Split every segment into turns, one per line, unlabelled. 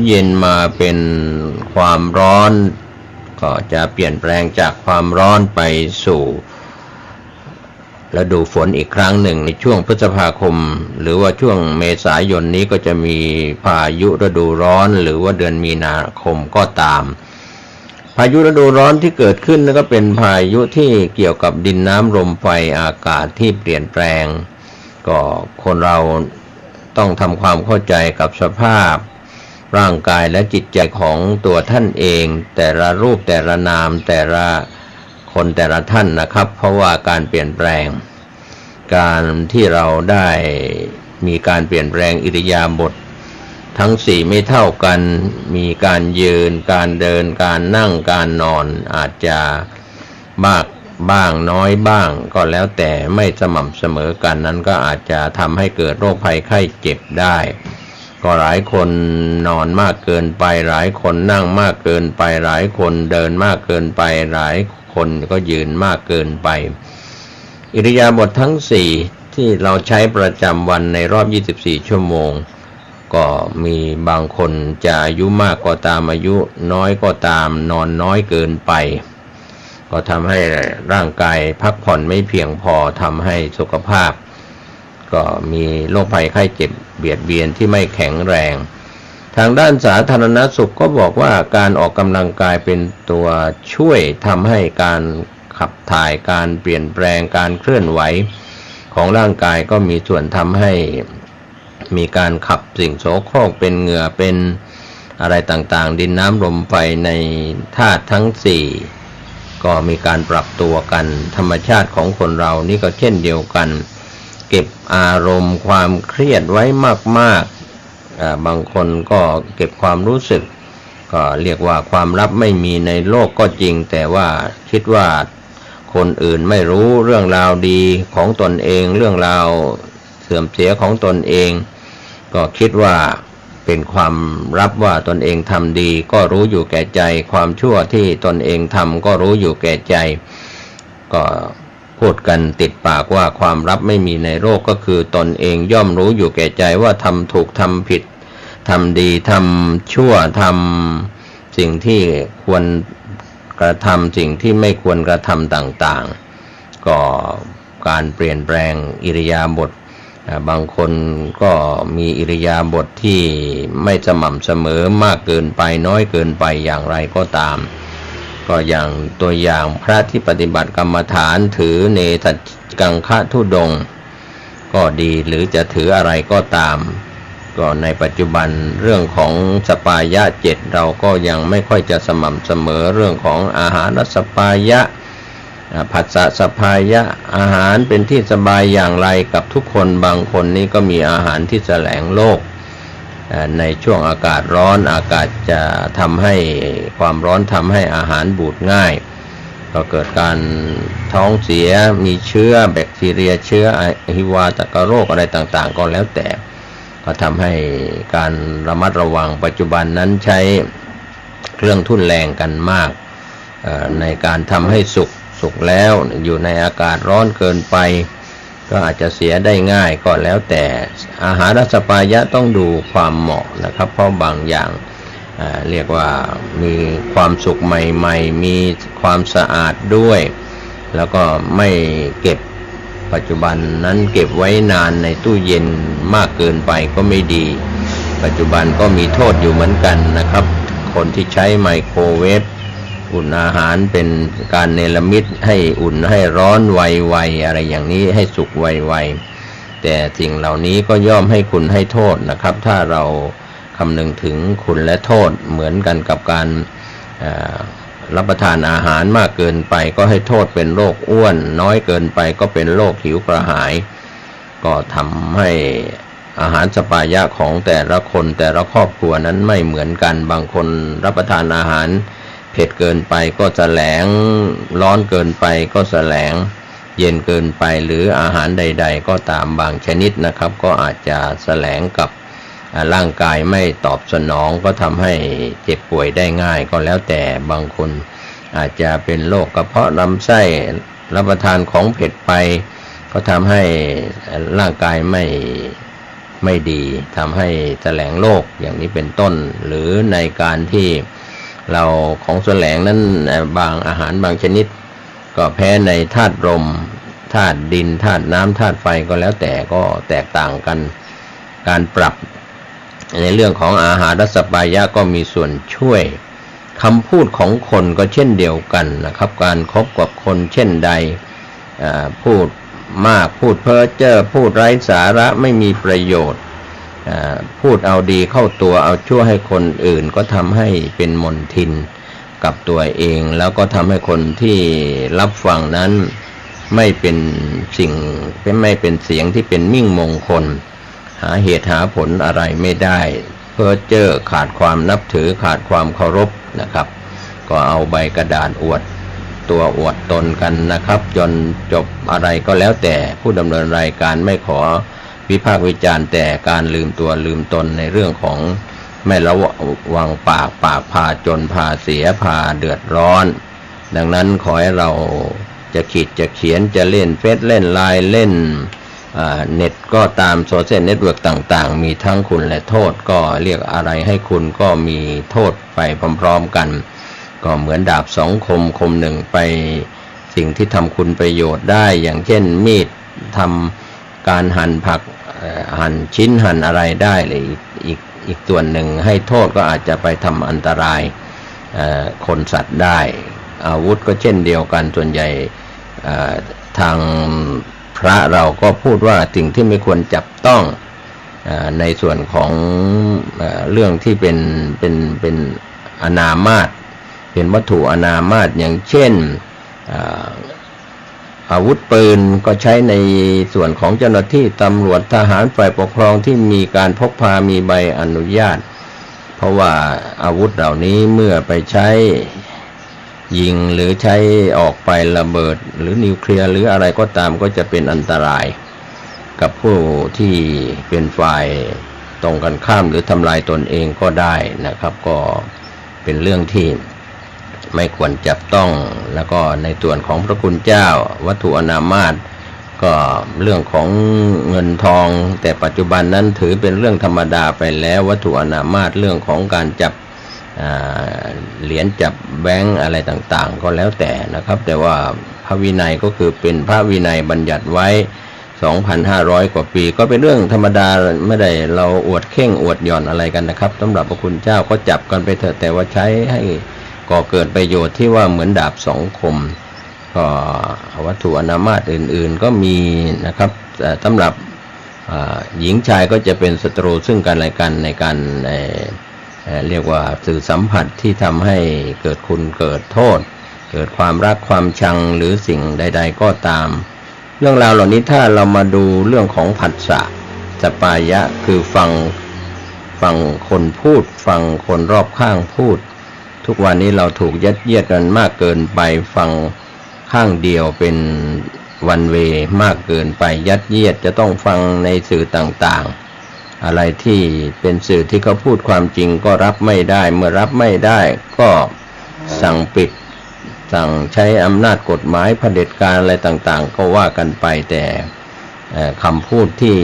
เย็นมาเป็นความร้อนก็จะเปลี่ยนแปลงจากความร้อนไปสู่ฤดูฝนอีกครั้งหนึ่งในช่วงพฤษภาคมหรือว่าช่วงเมษายนนี้ก็จะมีพายุฤดูร้อนหรือว่าเดือนมีนาคมก็ตามพายุฤดูร้อนที่เกิดขึ้นก็เป็นพายุที่เกี่ยวกับดินน้ำลมไฟอากาศที่เปลี่ยนแปลงก็คนเราต้องทำความเข้าใจกับสภาพร่างกายและจิตใจของตัวท่านเองแต่ละรูปแต่ละนามแต่ละคนแต่ละท่านนะครับเพราะว่าการเปลี่ยนแปลงการที่เราได้มีการเปลี่ยนแปลงอิริยาบถทั้ง4ไม่เท่ากันมีการยืนการเดินการนั่งการนอนอาจจะมากบ้างน้อยบ้างก็แล้วแต่ไม่สม่ำเสมอกันนั้นก็อาจจะทำให้เกิดโรคภัยไข้เจ็บได้ก็หลายคนนอนมากเกินไปหลายคนนั่งมากเกินไปหลายคนเดินมากเกินไปหลายคนก็ยืนมากเกินไปอิริยาบถทั้ง4ที่เราใช้ประจำวันในรอบ24ชั่วโมงก็มีบางคนจะอายุมากก็ตามอายุน้อยก็ตามนอนน้อยเกินไปก็ทำให้ร่างกายพักผ่อนไม่เพียงพอทำให้สุขภาพก็มีโรคภัยไข้เจ็บเบียดเบียนที่ไม่แข็งแรงทางด้านสาธารณสุขก็บอกว่าการออกกำลังกายเป็นตัวช่วยทำให้การขับถ่ายการเปลี่ยนแปลงการเคลื่อนไหวของร่างกายก็มีส่วนทำให้มีการขับสิ่งโสโครกเป็นเหงื่อเป็นอะไรต่างๆดินน้ำลมไฟในธาตุทั้ง4ก็มีการปรับตัวกันธรรมชาติของคนเรานี่ก็เช่นเดียวกันเก็บอารมณ์ความเครียดไว้มากๆบางคนก็เก็บความรู้สึกก็เรียกว่าความลับไม่มีในโลกก็จริงแต่ว่าคิดว่าคนอื่นไม่รู้เรื่องราวดีของตนเองเรื่องราวเสื่อมเสียของตนเองก็คิดว่าเป็นความลับว่าตนเองทำดีก็รู้อยู่แก่ใจความชั่วที่ตนเองทำก็รู้อยู่แก่ใจก็พูดกันติดปากว่าความลับไม่มีในโลกก็คือตนเองย่อมรู้อยู่แก่ใจว่าทำถูกทำผิดทำดีทำชั่วทำสิ่งที่ควรกระทำสิ่งที่ไม่ควรกระทำต่างๆก็การเปลี่ยนแปลงอิริยาบถบางคนก็มีอิริยาบถที่ไม่สม่ำเสมอมากเกินไปน้อยเกินไปอย่างไรก็ตามก็อย่างตัวอย่างพระที่ปฏิบัติกรรมฐานถือเนสัจกังคะธุดงค์ก็ดีหรือจะถืออะไรก็ตามก็ในปัจจุบันเรื่องของสปายะ7เราก็ยังไม่ค่อยจะสม่ำเสมอเรื่องของอาหารสปายะผัสสะสปายะอาหารเป็นที่สบายอย่างไรกับทุกคนบางคนนี่ก็มีอาหารที่แสลงโลกในช่วงอากาศร้อนอากาศจะทำให้ความร้อนทำให้อาหารบูดง่ายก็เกิดการท้องเสียมีเชื้อแบคทีเรียเชื้อหิวาตกโรคอะไรต่างๆก็แล้วแต่ก็ทำให้การระมัดระวังปัจจุบันนั้นใช้เครื่องทุ่นแรงกันมากในการทำให้สุกแล้วอยู่ในอากาศร้อนเกินไปก็อาจจะเสียได้ง่ายก็แล้วแต่อาหารสปายะต้องดูความเหมาะนะครับเพราะบางอย่างเรียกว่ามีความสุขใหม่ๆมีความสะอาดด้วยแล้วก็ไม่เก็บปัจจุบันนั้นเก็บไว้นานในตู้เย็นมากเกินไปก็ไม่ดีปัจจุบันก็มีโทษอยู่เหมือนกันนะครับคนที่ใช้ไมโครเวฟอุ่นอาหารเป็นการเนรมิตให้อุ่นให้ร้อนไวๆอะไรอย่างนี้ให้สุกไวๆแต่สิ่งเหล่านี้ก็ย่อมให้คุณให้โทษนะครับถ้าเราคำนึงถึงคุณและโทษเหมือนกันกับการรับประทานอาหารมากเกินไปก็ให้โทษเป็นโรคอ้วนน้อยเกินไปก็เป็นโรคหิวกระหายก็ทำให้อาหารสปายะของแต่ละคนแต่ละครอบครัวนั้นไม่เหมือนกันบางคนรับประทานอาหารเผ็ดเกินไปก็แสลงร้อนเกินไปก็แสลงเย็นเกินไปหรืออาหารใดๆก็ตามบางชนิดนะครับก็อาจจะแสลงกับร่างกายไม่ตอบสนองก็ทำให้เจ็บป่วยได้ง่ายก็แล้วแต่บางคนอาจจะเป็นโรคกระเพาะลำไส้รับประทานของเผ็ดไปก็ทำให้ร่างกายไม่ ไม่ดีทำให้แสลงโลกอย่างนี้เป็นต้นหรือในการที่เราของแสลงนั้นบางอาหารบางชนิดก็แพ้ในธาตุลมธาตุดินธาตุน้ำธาตุไฟก็แล้วแต่ก็แตกต่างกันการปรับในเรื่องของอาหารสปายะก็มีส่วนช่วยคำพูดของคนก็เช่นเดียวกันนะครับการคบกับคนเช่นใดพูดมากพูดเพ้อเจ้อพูดไร้สาระไม่มีประโยชน์พูดเอาดีเข้าตัวเอาชั่วให้คนอื่นก็ทำให้เป็นมลทินกับตัวเองแล้วก็ทำให้คนที่รับฟังนั้นไม่เป็นไม่เป็นเสียงที่เป็นมิ่งมงคลหาเหตุหาผลอะไรไม่ได้เพ้อเจ้อขาดความนับถือขาดความเคารพนะครับก็เอาใบกระดาษอวดตัวอวดตนกันนะครับจนจบอะไรก็แล้วแต่ผู้ดำเนินรายการไม่ขอวิพากษ์วิจารณ์แต่การลืมตัวลืมตนในเรื่องของไม่ระวังปากพาจนพาเสียพาเดือดร้อนดังนั้นขอให้เราจะขีดจะเขียนจะเล่นเฟซเล่นไลน์เล่นเน็ตก็ตามโซเชียลเน็ตเวิร์กต่างๆมีทั้งคุณและโทษก็เรียกอะไรให้คุณก็มีโทษไปพร้อมๆกันก็เหมือนดาบสองคมคมหนึ่งไปสิ่งที่ทำคุณประโยชน์ได้อย่างเช่นมีดทำการหั่นผักหั่นชิ้นหั่นอะไรได้เลยอีกส่วนหนึ่งให้โทษก็อาจจะไปทำอันตรายคนสัตว์ได้อาวุธก็เช่นเดียวกันส่วนใหญ่ทางพระเราก็พูดว่าสิ่งที่ไม่ควรจับต้องในส่วนของเรื่องที่เป็นอนามาตเป็นวัตถุอนามาตอย่างเช่นอาวุธปืนก็ใช้ในส่วนของเจ้าหน้าที่ตำรวจทหารฝ่ายปกครองที่มีการพกพามีใบอนุญาตเพราะว่าอาวุธเหล่านี้เมื่อไปใช้ยิงหรือใช้ออกไประเบิดหรือนิวเคลียร์หรืออะไรก็ตามก็จะเป็นอันตรายกับผู้ที่เป็นฝ่ายตรงกันข้ามหรือทำลายตนเองก็ได้นะครับก็เป็นเรื่องที่ไม่ควรจับต้องแล้วก็ในส่วนของพระคุณเจ้าวัตถุอนามาตก็เรื่องของเงินทองแต่ปัจจุบันนั้นถือเป็นเรื่องธรรมดาไปแล้ววัตถุอนามาตเรื่องของการจับเหรียญจับแบงค์อะไรต่างๆก็แล้วแต่นะครับแต่ว่าพระวินัยก็คือเป็นพระวินัยบัญญัติไว้ 2,500 กว่าปีก็เป็นเรื่องธรรมดาไม่ได้เราอวดเข่งอวดหย่อนอะไรกันนะครับสำหรับพระคุณเจ้าก็จับกันไปเถอะแต่ว่าใช้ให้ก่อเกิดประโยชน์ที่ว่าเหมือนดาบสองคมก็วัตถุอนามาตอื่นๆก็มีนะครับสำหรับหญิงชายก็จะเป็นศัตรูซึ่งกันและกันในการเรียกว่าสื่อสัมผัสที่ทำให้เกิดคุณเกิดโทษเกิดความรักความชังหรือสิ่งใดๆก็ตามเรื่องราวเหล่านี้ถ้าเรามาดูเรื่องของผัสสะสปายะคือฟังคนพูดฟังคนรอบข้างพูดทุกวันนี้เราถูกยัดเยียดกันมากเกินไปฟังข้างเดียวเป็นวันเวมากเกินไปยัดเยียดจะต้องฟังในสื่อต่างๆอะไรที่เป็นสื่อที่เขาพูดความจริงก็รับไม่ได้เมื่อรับไม่ได้ก็สั่งปิดสั่งใช้อำนาจกฎหมายเผด็จการอะไรต่างๆก็ว่ากันไปแต่คำพูดที่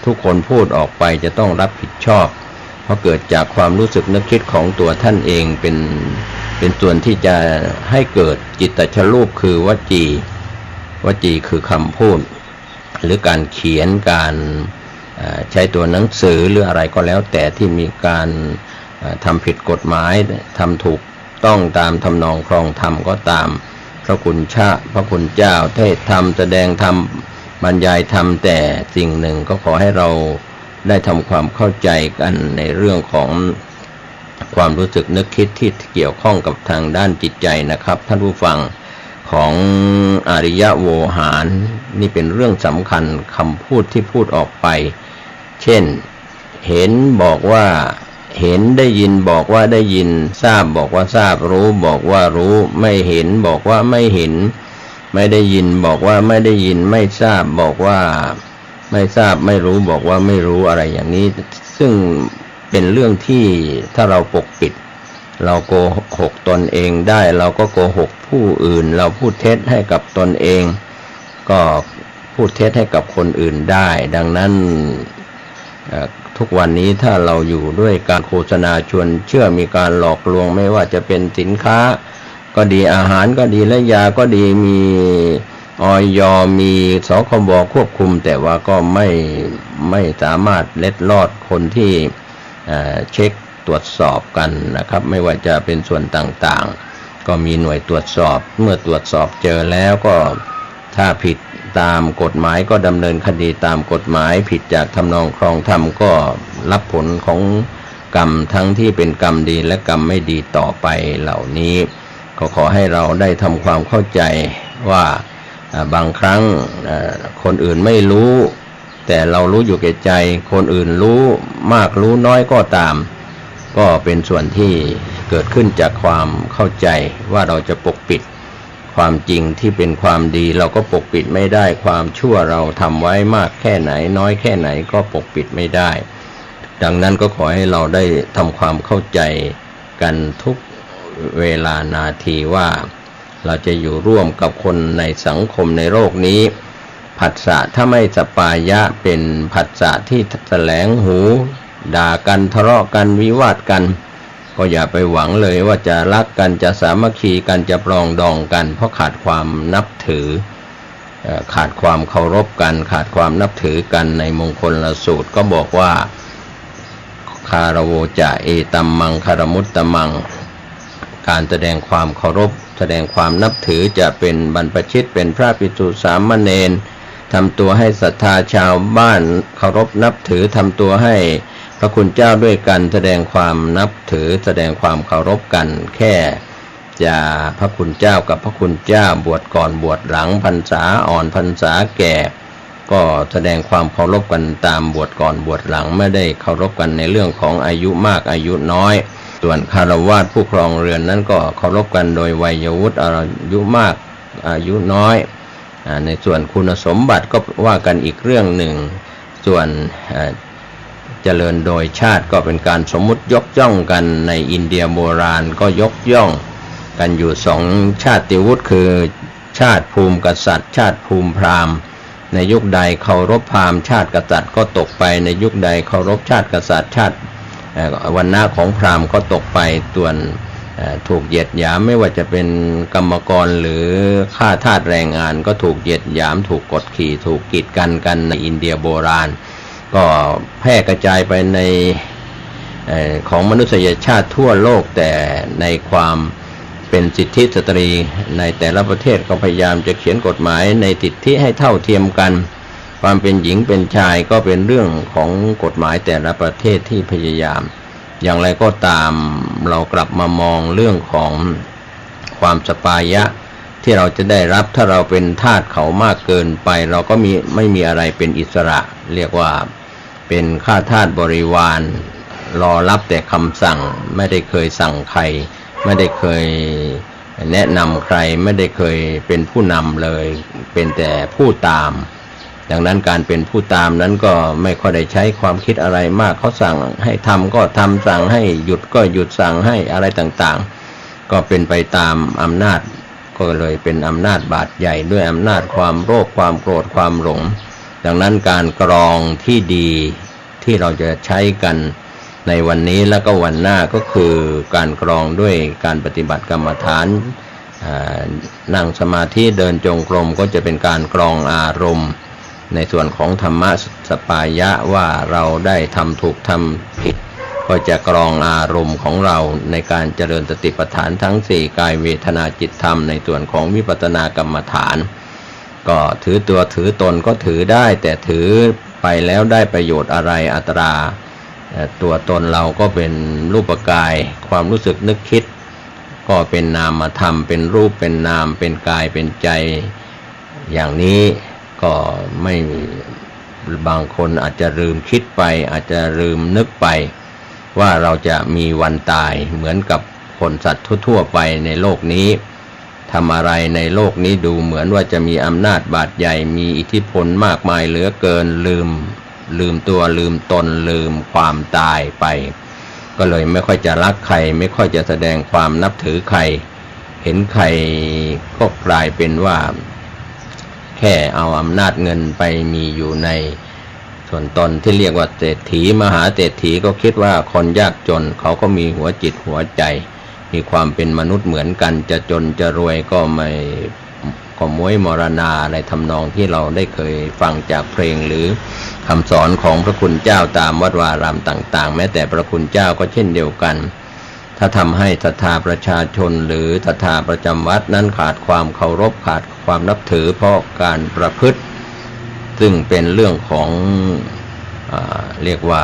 ทุกคนพูดออกไปจะต้องรับผิดชอบเพราะเกิดจากความรู้สึกนึกคิดของตัวท่านเองเป็นส่วนที่จะให้เกิดจิตตชรูปคือวจีคือคำพูดหรือการเขียนการใช้ตัวหนังสือหรืออะไรก็แล้วแต่ที่มีการทำผิดกฎหมายทำถูกต้องตามทำนองครองธรรมก็ตามพระคุณเจ้าเทศธรรมแสดงธรรมบรรยายธรรมแต่สิ่งหนึ่งก็ขอให้เราได้ทำความเข้าใจกันในเรื่องของความรู้สึกนึกคิดที่เกี่ยวข้องกับทางด้านจิตใจนะครับท่านผู้ฟังของอริยโวหารนี่เป็นเรื่องสำคัญคำพูดที่พูดออกไปเช่นเห็นบอกว่าเห็นได้ยินบอกว่าได้ยินทราบบอกว่าทราบรู้บอกว่ารู้ไม่เห็นบอกว่าไม่เห็นไม่ได้ยินบอกว่าไม่ได้ยินไม่ทราบบอกว่าไม่ทราบไม่รู้บอกว่าไม่รู้อะไรอย่างนี้ซึ่งเป็นเรื่องที่ถ้าเราปกปิดเราโกหกตนเองได้เราก็โกหกผู้อื่นเราพูดเท็จให้กับตนเองก็พูดเท็จให้กับคนอื่นได้ดังนั้น ทุกวันนี้ถ้าเราอยู่ด้วยการโฆษณาชวนเชื่อมีการหลอกลวงไม่ว่าจะเป็นสินค้าก็ดีอาหารก็ดีและยาก็ดีมีอย.มีสคบควบคุมแต่ว่าก็ไม่สามารถเล็ดลอดคนที่เช็คตรวจสอบกันนะครับไม่ว่าจะเป็นส่วนต่างๆก็มีหน่วยตรวจสอบเมื่อตรวจสอบเจอแล้วก็ถ้าผิดตามกฎหมายก็ดำเนินคดีตามกฎหมายผิดจากทำนองครองธรรมก็รับผลของกรรมทั้งที่เป็นกรรมดีและกรรมไม่ดีต่อไปเหล่านี้ก็ขอให้เราได้ทำความเข้าใจว่าบางครั้งคนอื่นไม่รู้แต่เรารู้อยู่แก่ใจคนอื่นรู้มากรู้น้อยก็ตามก็เป็นส่วนที่เกิดขึ้นจากความเข้าใจว่าเราจะปกปิดความจริงที่เป็นความดีเราก็ปกปิดไม่ได้ความชั่วเราทำไว้มากแค่ไหนน้อยแค่ไหนก็ปกปิดไม่ได้ดังนั้นก็ขอให้เราได้ทำความเข้าใจกันทุกเวลานาทีว่าเราจะอยู่ร่วมกับคนในสังคมในโลกนี้ผัสสะถ้าไม่สปายะเป็นผัสสะที่แสลงหูด่ากันทะเลาะกันวิวาทกันก็อย่าไปหวังเลยว่าจะรักกันจะสามัคคีกันจะปรองดองกันเพราะขาดความนับถือขาดความเคารพกันขาดความนับถือกันในมงคลสูตรก็บอกว่าคารโวจะเอตัมมังคารมุตตมังการแสดงความเคารพแสดงความนับถือจะเป็นบรรพชิตเป็นพระภิกษุสามเณรทำตัวให้ศรัทธาชาวบ้านเคารพนับถือทำตัวให้พระคุณเจ้าด้วยกันแสดงความนับถือแสดงความเคารพกันแค่จะพระคุณเจ้ากับพระคุณเจ้าบวชก่อนบวชหลังพรรษาอ่อนพรรษาแก่ก็แสดงความเคารพกันตามบวชก่อนบวชหลังไม่ได้เคารพกันในเรื่องของอายุมากอายุน้อยส่วนคฤหัสถ์ผู้ครองเรือนนั้นก็เคารพกันโดยวัยวุฒิอายุมากอายุน้อยในส่วนคุณสมบัติก็ว่ากันอีกเรื่องหนึ่งส่วนเจริญโดยชาติก็เป็นการสมมุติยกย่องกันในอินเดียโบราณก็ยกย่องกันอยู่สองชาติวุฒิคือชาติภูมิกษัตริย์ชาติภูมิพราหมณ์ในยุคใดเคารพพราหมณ์ชาติกษัตริย์ก็ตกไปในยุคใดเคารพชาติกษัตริย์ชาติวรรณะของพราหมณ์ก็ตกไปส่วนถูกเหยียดหยามไม่ว่าจะเป็นกรรมกรหรือข้าทาสแรงงานก็ถูกเหยียดหยามถูกกดขี่ถูกกีดกันในอินเดียโบราณก็แพร่กระจายไปในของมนุษยชาติทั่วโลกแต่ในความเป็นสิทธิสตรีในแต่ละประเทศก็พยายามจะเขียนกฎหมายในสิทธิให้เท่าเทียมกันความเป็นหญิงเป็นชายก็เป็นเรื่องของกฎหมายแต่ละประเทศที่พยายามอย่างไรก็ตามเรากลับมามองเรื่องของความสปายะที่เราจะได้รับถ้าเราเป็นทาสเขามากเกินไปเราก็ไม่มีอะไรเป็นอิสระเรียกว่าเป็นข้าทาสบริวารรอรับแต่คำสั่งไม่ได้เคยสั่งใครไม่ได้เคยแนะนำใครไม่ได้เคยเป็นผู้นำเลยเป็นแต่ผู้ตามดังนั้นการเป็นผู้ตามนั้นก็ไม่ค่อยได้ใช้ความคิดอะไรมากเขาสั่งให้ทำก็ทำสั่งให้หยุดก็หยุดสั่งให้อะไรต่างๆก็เป็นไปตามอำนาจก็เลยเป็นอำนาจบาดใหญ่ด้วยอำนาจความโลภความโกรธความหลงดังนั้นการกรองที่ดีที่เราจะใช้กันในวันนี้แล้วก็วันหน้าก็คือการกรองด้วยการปฏิบัติกรรมฐานนั่งสมาธิเดินจงกรมก็จะเป็นการกรองอารมณ์ในส่วนของธรรมะสปายะว่าเราได้ทำถูกทำผิดก็จะกรองอารมณ์ของเราในการเจริญสติปัฏฐานทั้ง4กายเวทนาจิตธรรมในส่วนของวิปัสสนากรรมฐานก็ถือตัวถือตนก็ถือได้แต่ถือไปแล้วได้ประโยชน์อะไรอัตราตัวตนเราก็เป็นรูปกายความรู้สึกนึกคิดก็เป็นนามธรรมเป็นรูปเป็นนามเป็นกายเป็นใจอย่างนี้ก็ไม่บางคนอาจจะลืมคิดไปอาจจะลืมนึกไปว่าเราจะมีวันตายเหมือนกับคนสัตว์ทั่วๆไปในโลกนี้ทำอะไรในโลกนี้ดูเหมือนว่าจะมีอำนาจบาดใหญ่มีอิทธิพลมากมายเหลือเกินลืมตัวลืมตนลืมความตายไปก็เลยไม่ค่อยจะรักใครไม่ค่อยจะแสดงความนับถือใครเห็นใครก็กลายเป็นว่าแค่เอาอำนาจเงินไปมีอยู่ใน ส่วนตนที่เรียกว่าเศรษฐีมหาเศรษฐีก็คิดว่าคนยากจนเขาก็มีหัวจิตหัวใจมีความเป็นมนุษย์เหมือนกันจะจนจะรวยก็ไม่ม้วยมรณาในทำนองที่เราได้เคยฟังจากเพลงหรือคำสอนของพระคุณเจ้าตามวัดวารามต่างๆแม้แต่พระคุณเจ้าก็เช่นเดียวกันถ้าทำให้ศรัทธาประชาชนหรือศรัทธาประจำวัดนั้นขาดความเคารพขาดความนับถือเพราะการประพฤติซึ่งเป็นเรื่องของเรียกว่า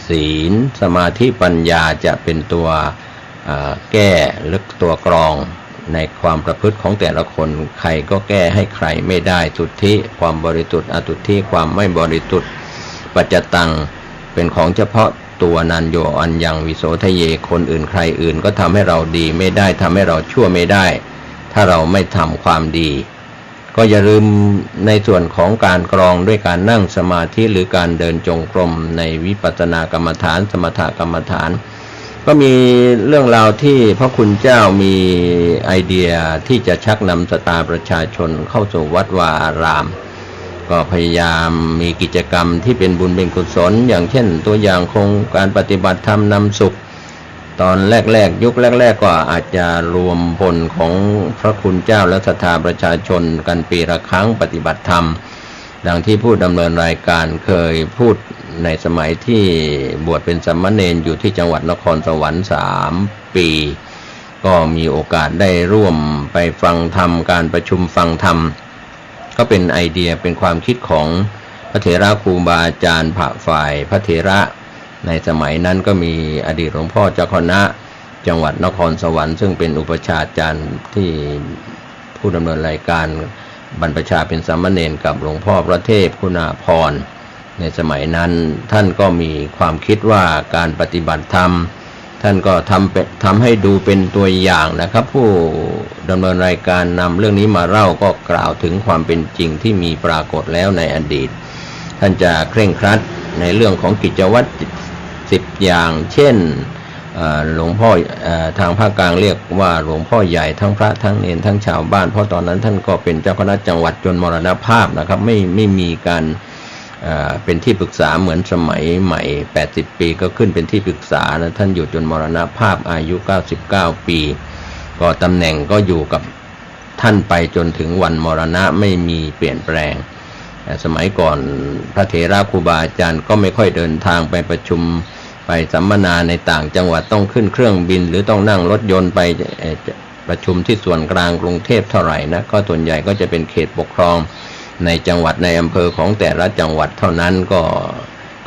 ศีลสมาธิปัญญาจะเป็นตัวแก้หรือตัวกรองในความประพฤติของแต่ละคนใครก็แก้ให้ใครไม่ได้สุทธิความบริสุทธิ์อสุทธิความไม่บริสุทธิ์ปัจจตังเป็นของเฉพาะตัวนันโยอัญญังวิโสทะเยคนอื่นใครอื่นก็ทำให้เราดีไม่ได้ทำให้เราชั่วไม่ได้ถ้าเราไม่ทำความดีก็อย่าลืมในส่วนของการกรองด้วยการนั่งสมาธิหรือการเดินจงกรมในวิปัสสนากรรมฐานสมถกรรมฐานก็มีเรื่องราวที่พระคุณเจ้ามีไอเดียที่จะชักนำศรัทธาประชาชนเข้าสู่วัดวาอารามก็พยายามมีกิจกรรมที่เป็นบุญเป็นกุศลอย่างเช่นตัวอย่างโครงการปฏิบัติธรรมนำสุขตอนแรกๆยุคแรกๆก็อาจจะรวมพลของพระคุณเจ้าและศรัทธาประชาชนกันปีละครั้งปฏิบัติธรรมดังที่ผู้ดำเนินรายการเคยพูดในสมัยที่บวชเป็นสามเณรอยู่ที่จังหวัดนครสวรรค์3 ปีก็มีโอกาสได้ร่วมไปฟังธรรมการประชุมฟังธรรมก็เป็นไอเดียเป็นความคิดของพระเถระครูบาอาจารย์ฝ่ายพระเถระในสมัยนั้นก็มีอดีตหลวงพ่อเจ้าคณะจังหวัดนครสวรรค์ซึ่งเป็นอุปชฌาจารย์ที่ผู้ดำเนินรายการบรรพชาเป็นสามเณรกับหลวงพ่อพระเทพคุณาภรณ์ในสมัยนั้นท่านก็มีความคิดว่าการปฏิบัติธรรมท่านก็ทำให้ดูเป็นตัวอย่างนะครับผู้ดำเนินรายการนำเรื่องนี้มาเล่าก็กล่าวถึงความเป็นจริงที่มีปรากฏแล้วในอดีตท่านจะเคร่งครัดในเรื่องของกิจวัตร10 อย่างเช่นหลวงพ่อทางภาคกลางเรียกว่าหลวงพ่อใหญ่ทั้งพระทั้งเนรทั้งชาวบ้านเพราะตอนนั้นท่านก็เป็นเจ้าคณะจังหวัดจนมรณภาพนะครับไม่มีการเป็นที่ปรึกษาเหมือนสมัยใหม่80 ปีก็ขึ้นเป็นที่ปรึกษานะท่านอยู่จนมรณภาพอายุ99 ปีก็ตำแหน่งก็อยู่กับท่านไปจนถึงวันมรณะไม่มีเปลี่ยนแปลงสมัยก่อนพระเถระครูบาอาจารย์ก็ไม่ค่อยเดินทางไปประชุมไปสัมมนาในต่างจังหวัดต้องขึ้นเครื่องบินหรือต้องนั่งรถยนต์ไปประชุมที่ส่วนกลางกรุงเทพเท่าไหร่นะก็ส่วนใหญ่ก็จะเป็นเขตปกครองในจังหวัดในอำเภอของแต่ละจังหวัดเท่านั้น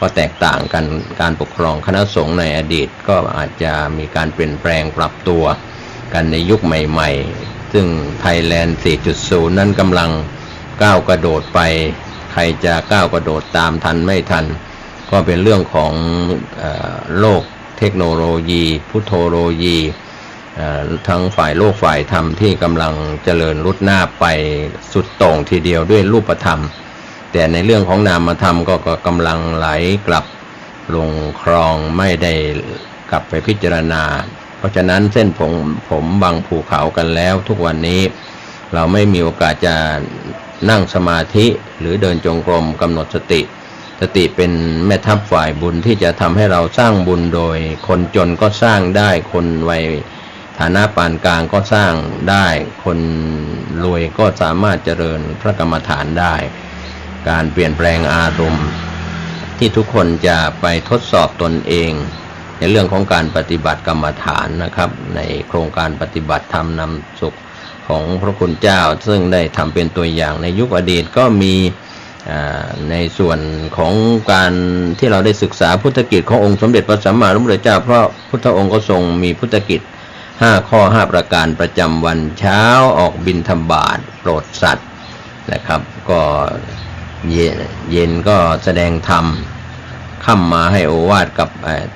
ก็แตกต่างกันการปกครองคณะสงฆ์ในอดีตก็อาจจะมีการเปลี่ยนแปลงปรับตัวกันในยุคใหม่ๆซึ่งไทยแลนด์ 4.0 นั้นกำลังก้าวกระโดดไปใครจะก้าวกระโดดตามทันไม่ทันก็เป็นเรื่องของโลกเทคโนโลยีพุทโธโลยีทั้งฝ่ายโลกฝ่ายธรรมที่กำลังเจริญรุดหน้าไปสุดโต่งทีเดียวด้วยรูปธรรมแต่ในเรื่องของนามธรรมก็กำลังไหลกลับลงคลองไม่ได้กลับไปพิจารณาเพราะฉะนั้นเส้นผมบางภูเขากันแล้วทุกวันนี้เราไม่มีโอกาสจะนั่งสมาธิหรือเดินจงกรมกำหนดสติเป็นแม่ทัพฝ่ายบุญที่จะทำให้เราสร้างบุญโดยคนจนก็สร้างได้คนวัยฐานะปานกลางก็สร้างได้คนรวยก็สามารถเจริญพระกรรมฐานได้การเปลี่ยนแปลงอารมณ์ที่ทุกคนจะไปทดสอบตนเองในเรื่องของการปฏิบัติกรรมฐานนะครับในโครงการปฏิบัติธรรมนำสุขของพระคุณเจ้าซึ่งได้ทำเป็นตัวอย่างในยุคอดีตก็มีในส่วนของการที่เราได้ศึกษาพุทธกิจขององค์สมเด็จพระสัมมาสัมพุทธเจ้าเพราะพุทธองค์ก็ทรงมีพุทธกิจ5 ข้อ 5 ประการประจำวันเช้าออกบิณฑบาตโปรดสัตว์นะครับก็เย็นก็แสดงธรรมค่ำมาให้โอวาทกับ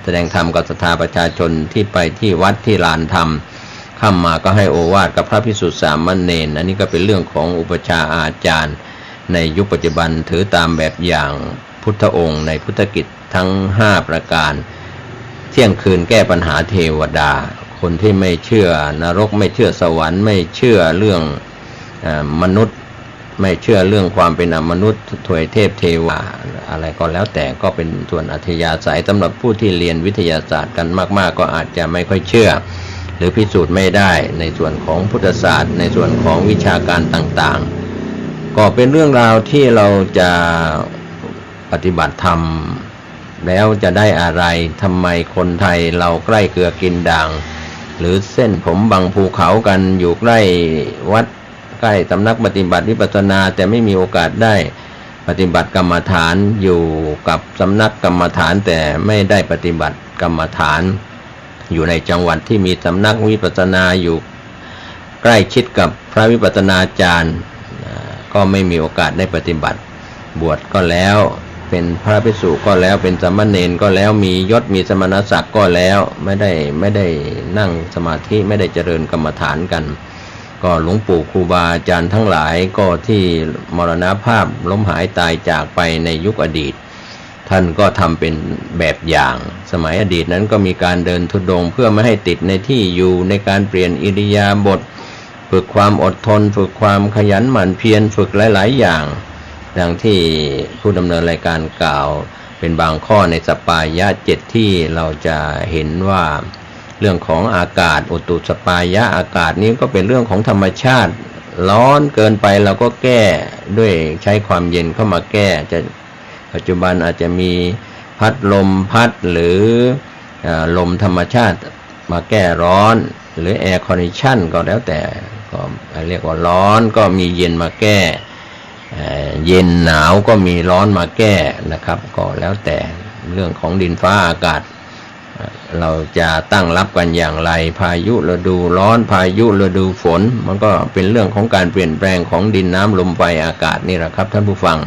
แสดงธรรมกับศรัทธาประชาชนที่ไปที่วัดที่ลานธรรมค่ำมาก็ให้โอวาทกับพระภิกษุสามเณรอันนี้ก็เป็นเรื่องของอุปชาอาจารย์ในยุคปัจจุบันถือตามแบบอย่างพุทธองค์ในพุทธกิจทั้ง5 ประการเที่ยงคืนแก้ปัญหาเทวดาคนที่ไม่เชื่อนรกไม่เชื่อสวรรค์ไม่เชื่อเรื่องมนุษย์ ไม่เชื่อเรื่องความเป็นอมนุษย์ถวยเทพเทวาอะไรก็แล้วแต่ก็เป็นส่วนอัธยาศัยสำหรับผู้ที่เรียนวิทยาศาสตร์กันมากๆก็อาจจะไม่ค่อยเชื่อหรือพิสูจน์ไม่ได้ในส่วนของพุทธศาสตร์ในส่วนของวิชาการต่างๆก็เป็นเรื่องราวที่เราจะปฏิบัติธรรมแล้วจะได้อะไรทำไมคนไทยเราใกล้เกลือกินด่างหรือเส้นผมบังภูเขากันอยู่ใกล้วัดใกล้สำนักปฏิบัติวิปัสสนาแต่ไม่มีโอกาสได้ปฏิบัติกรรมฐานอยู่กับสำนักกรรมฐานแต่ไม่ได้ปฏิบัติกรรมฐานอยู่ในจังหวัดที่มีสำนักวิปัสสนาอยู่ใกล้ชิดกับพระวิปัสสนาจารย์ก็ไม่มีโอกาสได้ปฏิบัติบวชก็แล้วเป็นพระภิกษุก็แล้วเป็นสามเณรก็แล้วมียศมีสมณศักดิ์ก็แล้วไม่ได้นั่งสมาธิไม่ได้เจริญกรรมฐานกันก็หลวงปู่ครูบาอาจารย์ทั้งหลายก็ที่มรณภาพล้มหายตายจากไปในยุคอดีตท่านก็ทำเป็นแบบอย่างสมัยอดีตนั้นก็มีการเดินธุดงค์เพื่อไม่ให้ติดในที่อยู่ในการเปลี่ยนอิริยาบถฝึกความอดทนฝึกความขยันหมั่นเพียรฝึกหลายๆอย่างดังที่ผู้ดำเนินรายการกล่าวเป็นบางข้อในสปายะ7ที่เราจะเห็นว่าเรื่องของอากาศอุตุสปายะอากาศนี้ก็เป็นเรื่องของธรรมชาติร้อนเกินไปเราก็แก้ด้วยใช้ความเย็นเข้ามาแก้จะปัจจุบันอาจจะมีพัดลมพัดหรือลมธรรมชาติมาแก้ร้อนหรือแอร์คอนดิชันก็แล้วแต่ก็เรียกว่าร้อนก็มีเย็นมาแก้เย็นหนาวก็มีร้อนมาแก้นะครับก็แล้วแต่เรื่องของดินฟ้าอากาศเราจะตั้งรับกันอย่างไรพายุฤดูร้อนพายุฤดูฝนมันก็เป็นเรื่องของการเปลี่ยนแปลงของดินน้ำลมไฟอากาศนี่แหละครับท่านผู้ฟัง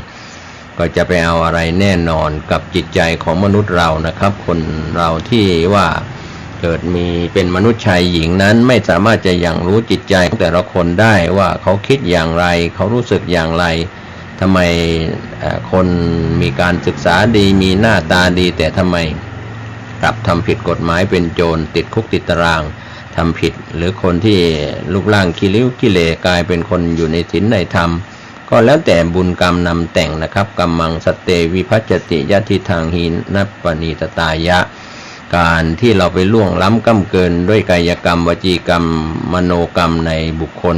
ก็จะไปเอาอะไรแน่นอนกับจิตใจของมนุษย์เรานะครับคนเราที่ว่าเกิดมีเป็นมนุษย์ชายหญิงนั้นไม่สามารถจะยังรู้จิตใจของแต่ละคนได้ว่าเขาคิดอย่างไรเขารู้สึกอย่างไรทำไมคนมีการศึกษาดีมีหน้าตาดีแต่ทำไมกลับทำผิดกฎหมายเป็นโจรติดคุกติดตารางทำผิดหรือคนที่รูปร่างขี้ริ้วขี้เหร่กลายเป็นคนอยู่ในศีลในธรรมก็แล้วแต่บุญกรรมนำแต่งนะครับกัมมังสเตวิภัจจติยะทิทางหินัปปณีตตายะการที่เราไปล่วงล้ำก้ำเกินด้วยกายกรรมวจีกรรมมโนกรรมในบุคคล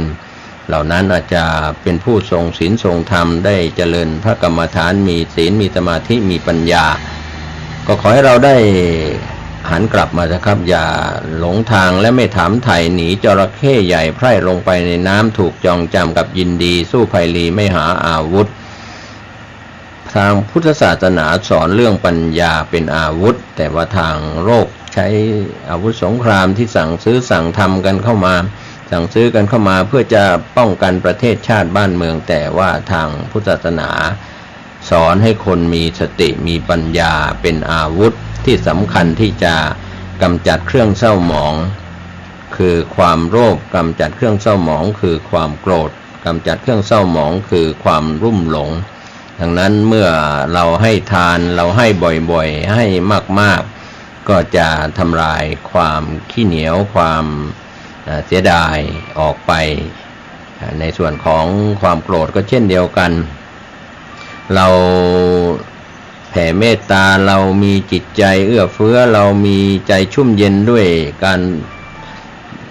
เหล่านั้นอาจจะเป็นผู้ทรงศีลทรงธรรมได้เจริญพระกรรมฐานมีศีลมีสมาธิมีปัญญาก็ขอให้เราได้หันกลับมานะครับอย่าหลงทางและไม่ถามไถ่หนีจระเข้ใหญ่ไพร่ลงไปในน้ำถูกจองจำกับยินดีสู้ภัยรีไม่หาอาวุธทางพุทธศาสนาสอนเรื่องปัญญาเป็นอาวุธแต่ว่าทางโลกใช้อาวุธสงครามที่สั่งซื้อสั่งทำกันเข้ามาสั่งซื้อกันเข้ามาเพื่อจะป้องกันประเทศชาติบ้านเมืองแต่ว่าทางพุทธศาสนาสอนให้คนมีสติมีปัญญาเป็นอาวุธที่สำคัญที่จะกำจัดเครื่องเศร้าหมองคือความโลภกำจัดเครื่องเศร้าหมองคือความโกรธกำจัดเครื่องเศร้าหมองคือความรุ่มหลงดังนั้นเมื่อเราให้ทานเราให้บ่อยๆให้มากๆก็จะทำลายความขี้เหนียวความเสียดายออกไปในส่วนของความโกรธก็เช่นเดียวกันเราแผ่เมตตาเรามีจิตใจเอื้อเฟื้อเรามีใจชุ่มเย็นด้วยการ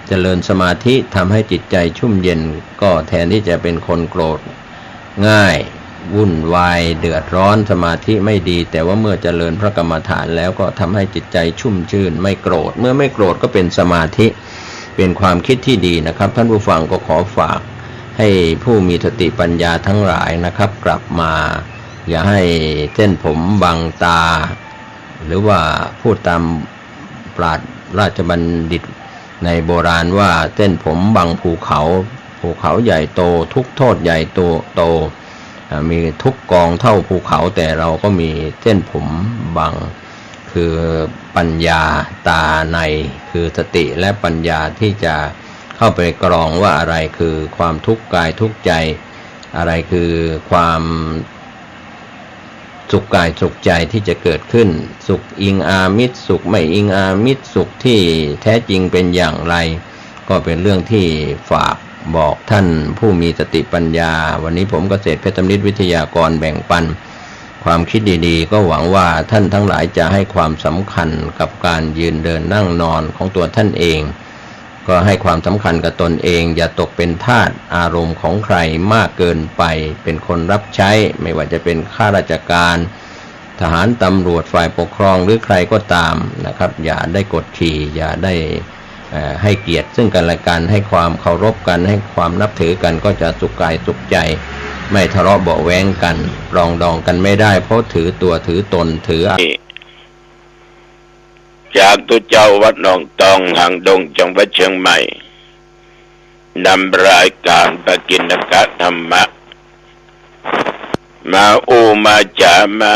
เจริญสมาธิทำให้จิตใจชุ่มเย็นก็แทนที่จะเป็นคนโกรธง่ายวุ่นวายเดือดร้อนสมาธิไม่ดีแต่ว่าเมื่อเจริญพระกรรมฐานแล้วก็ทำให้จิตใจชุ่มชื่นไม่โกรธเมื่อไม่โกรธก็เป็นสมาธิเป็นความคิดที่ดีนะครับท่านผู้ฟังก็ขอฝากให้ผู้มีสติปัญญาทั้งหลายนะครับกลับมาอย่าให้เส้นผมบังตาหรือว่าพูดตามปราชญ์ราชบัณฑิตในโบราณว่าเส้นผมบังภูเขาใหญ่โตทุกโทษใหญ่โตมีทุกกองเท่าภูเขาแต่เราก็มีเส้นผมบังคือปัญญาตาในคือสติและปัญญาที่จะเข้าไปกรองว่าอะไรคือความทุกข์กายทุกข์ใจอะไรคือความสุขกายสุขใจที่จะเกิดขึ้นสุขอิงอามิตรสุขไม่อิงอามิตรสุขที่แท้จริงเป็นอย่างไรก็เป็นเรื่องที่ฝาก บอกท่านผู้มีสติปัญญาวันนี้ผมเกษตรเพชรนิตวิทยากรแบ่งปันความคิดดีๆก็หวังว่าท่านทั้งหลายจะให้ความสำคัญกับการยืนเดินนั่งนอนของตัวท่านเองก็ให้ความสำคัญกับตนเองอย่าตกเป็นทาสอารมณ์ของใครมากเกินไปเป็นคนรับใช้ไม่ว่าจะเป็นข้าราชการทหารตำรวจฝ่ายปกครองหรือใครก็ตามนะครับอย่าได้กดขี่อย่าได้ให้เกียรติซึ่งกันและกันให้ความเคารพกันให้ความนับถือกันก็จะสุขกายสุขใจไม่ทะเลาะเบาะแว้งกันปรองดองกันไม่ได้เพราะถือตัวถือตนถือ
จากตุเจ้าวัดหนองตองหางดงจังหวัดเชียงใหม่นำรายการปกิณกธรรมะมามาจามา